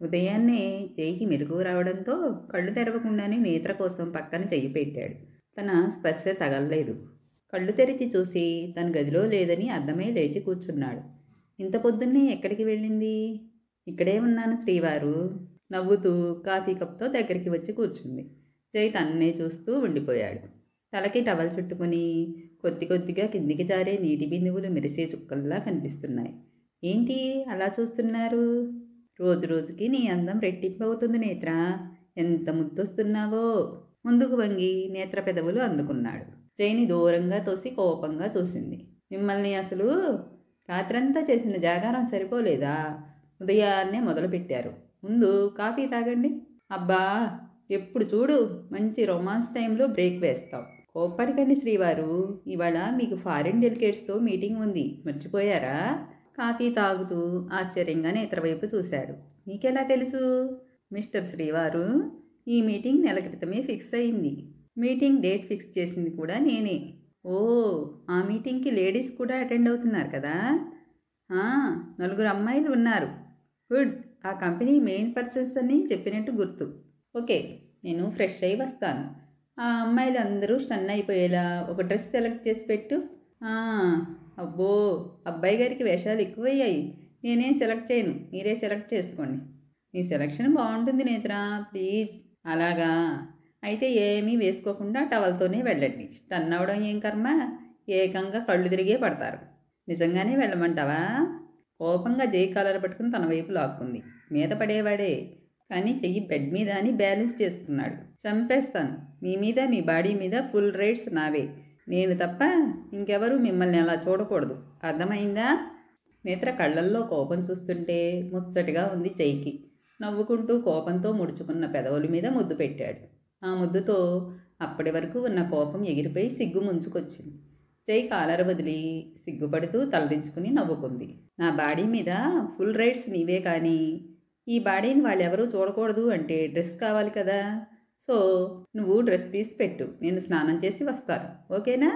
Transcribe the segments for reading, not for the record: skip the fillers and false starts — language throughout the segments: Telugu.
ఉదయాన్నే జైకి మెలకువ రావడంతో కళ్ళు తెరవకుండానే నేత్ర కోసం పక్కన చెయ్యి పెట్టాడు. తన స్పర్శ తగలలేదు. కళ్ళు తెరిచి చూసి తన గదిలో లేదని అర్థమై లేచి కూర్చున్నాడు. ఇంత పొద్దున్నే ఎక్కడికి వెళ్ళింది? ఇక్కడే ఉన్నాను శ్రీవారు. నవ్వుతూ కాఫీ కప్తో దగ్గరికి వచ్చి కూర్చుంది. జై తన్నే చూస్తూ ఉండిపోయాడు. తలకి టవల్ చుట్టుకుని కొద్ది కొద్దిగా కిందికి జారే నీటి బిందువులు మెరిసే చుక్కల్లా కనిపిస్తున్నాయి. ఏంటి అలా చూస్తున్నారు? రోజు రోజుకి నీ అందం రెట్టింపు అవుతుంది నేత్ర. ఎంత ముద్దొస్తున్నావో. ముందుకు వంగి నేత్ర పెదవులు అందుకున్నాడు. జైని దూరంగా తోసి కోపంగా చూసింది. మిమ్మల్ని అసలు రాత్రంతా చేసిన జాగారం సరిపోలేదా? ఉదయాన్నే మొదలుపెట్టారు. ముందు కాఫీ తాగండి. అబ్బా, ఎప్పుడు చూడు మంచి రొమాన్స్ టైంలో బ్రేక్ వేస్తావు. కోప్పడికండి శ్రీవారు. ఇవాళ మీకు ఫారిన్ డెలికేట్స్తో మీటింగ్ ఉంది, మర్చిపోయారా? కాఫీ తాగుతూ ఆశ్చర్యంగా నేత్ర వైపు చూశాడు. నీకెలా తెలుసు? మిస్టర్ శ్రీవారు, ఈ మీటింగ్ నెల క్రితమే ఫిక్స్ అయింది. మీటింగ్ డేట్ ఫిక్స్ చేసింది కూడా నేనే. ఓ, ఆ మీటింగ్కి లేడీస్ కూడా అటెండ్ అవుతున్నారు కదా? ఆ, 4 అమ్మాయిలు ఉన్నారు. గుడ్. ఆ కంపెనీ మెయిన్ పర్సన్స్ అని చెప్పినట్టు గుర్తు. ఓకే, నేను ఫ్రెష్ అయి వస్తాను. ఆ అమ్మాయిలు అందరూ స్టన్ అయిపోయేలా ఒక డ్రెస్ సెలెక్ట్ చేసి పెట్టు. ఆ, అబ్బో, అబ్బాయి గారికి వేషాలు ఎక్కువయ్యాయి. నేనేం సెలెక్ట్ చేయను, మీరే సెలెక్ట్ చేసుకోండి. నీ సెలక్షన్ బాగుంటుంది నేత్ర, ప్లీజ్. అలాగా? అయితే ఏమీ వేసుకోకుండా టవల్తోనే వెళ్ళండి. స్టన్ అవడం ఏం కర్మ, ఏకంగా కళ్ళు తిరిగే పడతారు. నిజంగానే వెళ్ళమంటావా? కోపంగా జై కాలర్ పట్టుకుని తన వైపు లాక్కుంది. మీద పడేవాడే, కానీ చెయ్యి బెడ్ మీద అని బ్యాలెన్స్ చేసుకున్నాడు. చంపేస్తాను. మీ మీద, మీ బాడీ మీద ఫుల్ రైట్స్ నావే. నేను తప్ప ఇంకెవరూ మిమ్మల్ని అలా చూడకూడదు. అర్థమైందా? నేత్ర కళ్ళల్లో కోపం చూస్తుంటే ముచ్చటగా ఉంది జైకి. నవ్వుకుంటూ కోపంతో ముడుచుకున్న పెదవుల మీద ముద్దు పెట్టాడు. ఆ ముద్దుతో అప్పటి వరకు ఉన్న కోపం ఎగిరిపోయి సిగ్గు ముంచుకొచ్చింది. జై కాలర్ వదిలి సిగ్గుపడుతూ తలదించుకుని నవ్వుకుంది. నా బాడీ మీద ఫుల్ రైట్స్ నీవే, కానీ ఈ బాడీని వాళ్ళెవరూ చూడకూడదు అంటే డ్రెస్ కావాలి కదా. సో నువ్వు డ్రెస్ తీసి పెట్టు, నేను స్నానం చేసి వస్తాను. ఓకేనా?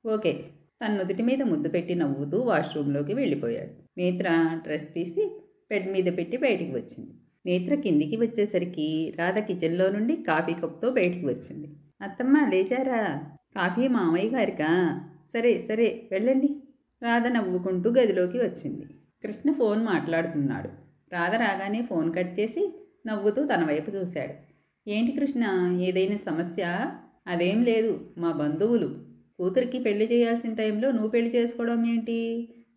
ఓకే. తన నుదుటి మీద ముద్దు పెట్టి నవ్వుతూ వాష్రూమ్లోకి వెళ్ళిపోయాడు. నేత్ర డ్రెస్ తీసి బెడ్ మీద పెట్టి బయటికి వచ్చింది. నేత్ర కిందికి వచ్చేసరికి రాధ కిచెన్లో నుండి కాఫీ కప్తో బయటికి వచ్చింది. అత్తమ్మ లేచారా? కాఫీ మామయ్య గారికా? సరే సరే వెళ్ళండి. రాధ నవ్వుకుంటూ గదిలోకి వచ్చింది. కృష్ణ ఫోన్ మాట్లాడుతున్నాడు. రాధ రాగానే ఫోన్ కట్ చేసి నవ్వుతూ తన వైపు చూశాడు. ఏంటి కృష్ణ, ఏదైనా సమస్య? అదేం లేదు, మా బంధువులు కూతురికి పెళ్లి చేయాల్సిన టైంలో నువ్వు పెళ్లి చేసుకోవడం ఏంటి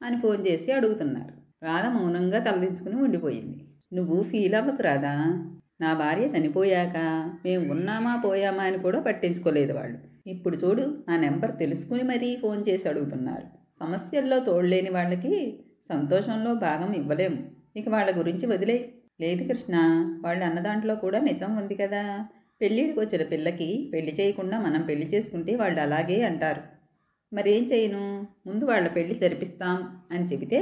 అని ఫోన్ చేసి అడుగుతున్నారు. రాధ మౌనంగా తలదించుకుని ఉండిపోయింది. నువ్వు ఫీల్ అవ్వకు రాధా. నా భార్య చనిపోయాక మేము ఉన్నామా పోయామా అని కూడా పట్టించుకోలేదు వాళ్ళు. ఇప్పుడు చూడు, ఆ నెంబర్ తెలుసుకుని మరీ ఫోన్ చేసి అడుగుతున్నారు. సమస్యల్లో తోడులేని వాళ్ళకి సంతోషంలో భాగం ఇవ్వలేము. ఇక వాళ్ళ గురించి వదిలే. లేదు కృష్ణ, వాళ్ళు అన్న దాంట్లో కూడా నిజం ఉంది కదా. పెళ్ళిడికి వచ్చిన పిల్లకి పెళ్లి చేయకుండా మనం పెళ్లి చేసుకుంటే వాళ్ళు అలాగే అంటారు. మరేం చేయను, ముందు వాళ్ళ పెళ్లి జరిపిస్తాం అని చెబితే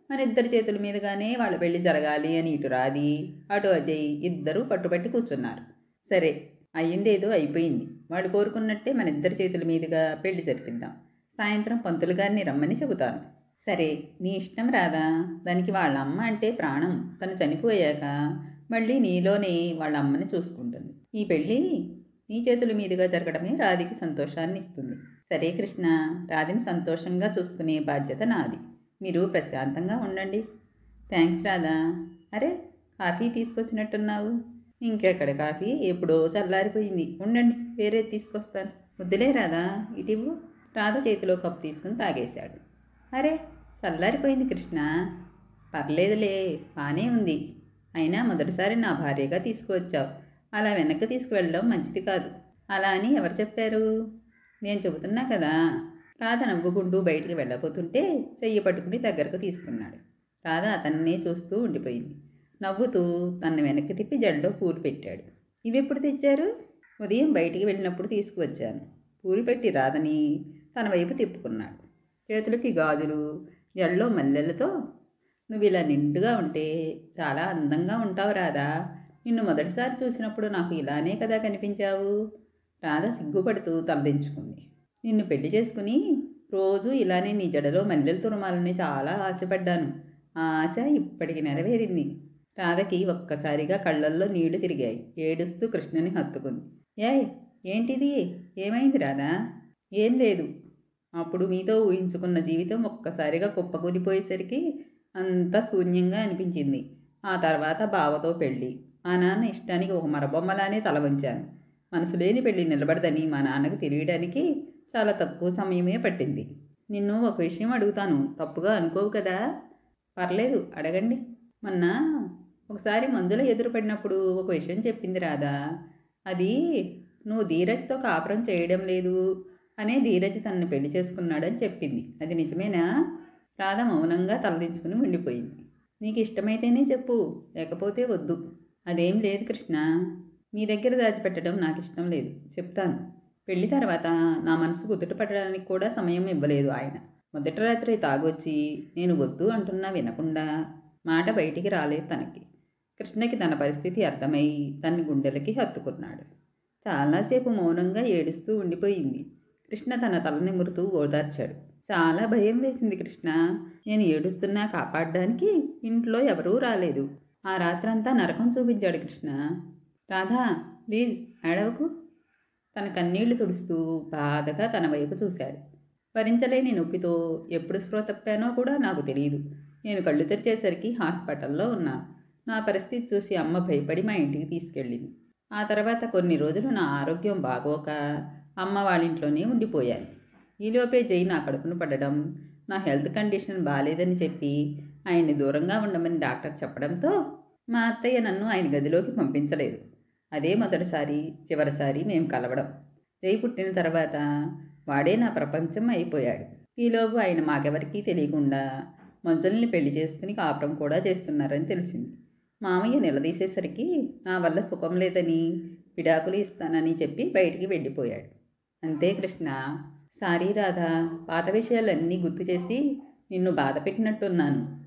మన ఇద్దరి చేతుల మీదుగానే వాళ్ళ పెళ్లి జరగాలి అని ఇటు రాది అటు అజయ్ ఇద్దరూ పట్టుబట్టి కూర్చున్నారు. సరే, అయ్యిందేదో అయిపోయింది. వాళ్ళు కోరుకున్నట్టే మన ఇద్దరి చేతుల మీదుగా పెళ్లి జరిపిద్దాం. సాయంత్రం పంతులు గారిని రమ్మని చెబుతాను. సరే, నీ ఇష్టం రాదా. దానికి వాళ్ళ అమ్మ అంటే ప్రాణం. తను చనిపోయాక మళ్ళీ నీలోనే వాళ్ళ అమ్మని చూసుకుంటుంది. ఈ పెళ్ళి నీ చేతుల మీదుగా జరగడమే రాధికి సంతోషాన్ని ఇస్తుంది. సరే కృష్ణ, రాధిని సంతోషంగా చూసుకునే బాధ్యత నాది. మీరు ప్రశాంతంగా ఉండండి. థ్యాంక్స్ రాధా. అరే, కాఫీ తీసుకొచ్చినట్టున్నావు. ఇంకెక్కడ కాఫీ, ఎప్పుడో చల్లారిపోయింది. ఉండండి, వేరే తీసుకొస్తాను. వద్దులే రాధా, ఇటివ్వు. రాధ చేతిలో కప్పు తీసుకుని తాగేశాడు. అరే, చల్లారిపోయింది కృష్ణ. పర్లేదులే, బానే ఉంది. అయినా మొదటిసారి నా భార్యగా తీసుకువచ్చావు. అలా వెనక్కి తీసుకువెళ్ళడం మంచిది కాదు. అలా అని ఎవరు చెప్పారు? నేను చెబుతున్నా కదా. రాధ నవ్వుకుంటూ బయటికి వెళ్ళబోతుంటే చెయ్యి పట్టుకుని దగ్గరకు తీసుకున్నాడు. రాధ అతన్నే చూస్తూ ఉండిపోయింది. నవ్వుతూ తన్ని వెనక్కి తిప్పి జడలో పూలు పెట్టాడు. ఇవెప్పుడు తెచ్చారు? ఉదయం బయటికి వెళ్ళినప్పుడు తీసుకువచ్చాను. పూలు పెట్టి రాధని తన వైపు తిప్పుకున్నాడు. చేతులకి గాజులు, జడలో మల్లెలతో. నువ్వు ఇలా నిండుగా ఉంటే చాలా అందంగా ఉంటావు రాధా. నిన్ను మొదటిసారి చూసినప్పుడు నాకు ఇలానే కదా కనిపించావు. రాధ సిగ్గుపడుతూ తలదించుకుంది. నిన్ను పెళ్లి చేసుకుని రోజు ఇలానే నీ జడలో మల్లెలు తురమాలని చాలా ఆశపడ్డాను. ఆ ఆశ ఇప్పటికి నెరవేరింది. రాధకి ఒక్కసారిగా కళ్ళల్లో నీళ్లు తిరిగాయి. ఏడుస్తూ కృష్ణని హత్తుకుంది. ఏయ్, ఏంటిది? ఏమైంది రాధా? ఏం లేదు. అప్పుడు మీతో ఊహించుకున్న జీవితం ఒక్కసారిగా కుప్పకూలిపోయేసరికి అంతా శూన్యంగా అనిపించింది. ఆ తర్వాత బావతో పెళ్ళి. మా నాన్న ఇష్టానికి ఒక మరబొమ్మలానే తల వంచాను. మనసు లేని పెళ్ళి నిలబడదని మా నాన్నకు తెలియడానికి చాలా తక్కువ సమయమే పట్టింది. నిన్ను ఒక విషయం అడుగుతాను, తప్పుగా అనుకోవు కదా? పర్లేదు, అడగండి. మొన్న ఒకసారి మంజుల ఎదురుపడినప్పుడు ఒక విషయం చెప్పింది రాదా. అది నువ్వు ధీరజ్తో కాపురం చేయడం లేదు అనే ధీరజ్ తనని పెళ్లి చేసుకున్నాడని చెప్పింది. అది నిజమేనా? రాధ మౌనంగా తలదించుకుని ఉండిపోయింది. నీకు ఇష్టమైతేనే చెప్పు, లేకపోతే వద్దు. అదేం లేదు కృష్ణ. మీ దగ్గర దాచిపెట్టడం నాకు ఇష్టం లేదు. చెప్తాను. పెళ్లి తర్వాత నా మనసు కుదుట పట్టడానికి కూడా సమయం ఇవ్వలేదు ఆయన. మొదటి రాత్రి తాగొచ్చి నేను వద్దు అంటున్నా వినకుండా మాట బయటికి రాలేదు తనకి. కృష్ణకి తన పరిస్థితి అర్థమై తన్ని గుండెలకి హత్తుకున్నాడు. చాలాసేపు మౌనంగా ఏడుస్తూ ఉండిపోయింది. కృష్ణ తన తల నిమురుతూ ఓదార్చాడు. చాలా భయం వేసింది కృష్ణ. నేను ఏడుస్తున్నా కాపాడడానికి ఇంట్లో ఎవరూ రాలేదు. ఆ రాత్రంతా నరకం చూపించాడు కృష్ణ. రాధా, ప్లీజ్ ఏడవకు. తన కన్నీళ్లు తుడుస్తూ బాధగా తన వైపు చూశాడు. భరించలేని నొప్పితో ఎప్పుడు స్పృహ తప్పానో కూడా నాకు తెలియదు. నేను కళ్ళు తెరిచేసరికి హాస్పిటల్లో ఉన్నాను. నా పరిస్థితి చూసి అమ్మ భయపడి మా ఇంటికి తీసుకెళ్ళింది. ఆ తర్వాత కొన్ని రోజులు నా ఆరోగ్యం బాగోక అమ్మ వాళ్ళ ఇంట్లోనే ఉండిపోయాను. ఈలోపే జై నా కడుపును పడడం, నా హెల్త్ కండిషన్ బాగాలేదని చెప్పి ఆయన్ని దూరంగా ఉండమని డాక్టర్ చెప్పడంతో మా అత్తయ్య నన్ను ఆయన గదిలోకి పంపించలేదు. అదే మొదటిసారి, చివరిసారి మేము కలవడం. జై పుట్టిన తర్వాత వాడే నా ప్రపంచం అయిపోయాడు. ఈలోపు ఆయన మాకెవరికీ తెలియకుండా మంజుల్ని పెళ్లి చేసుకుని కాపురం కూడా చేస్తున్నారని తెలిసింది. మామయ్య నిలదీసేసరికి నా వల్ల సుఖం లేదని, విడాకులు ఇస్తానని చెప్పి బయటికి వెళ్ళిపోయాడు. అంతే కృష్ణ. సారీ రాధా, పాత విషయాలన్నీ గుర్తు చేసి నిన్ను బాధ పెట్టినట్టున్నాను.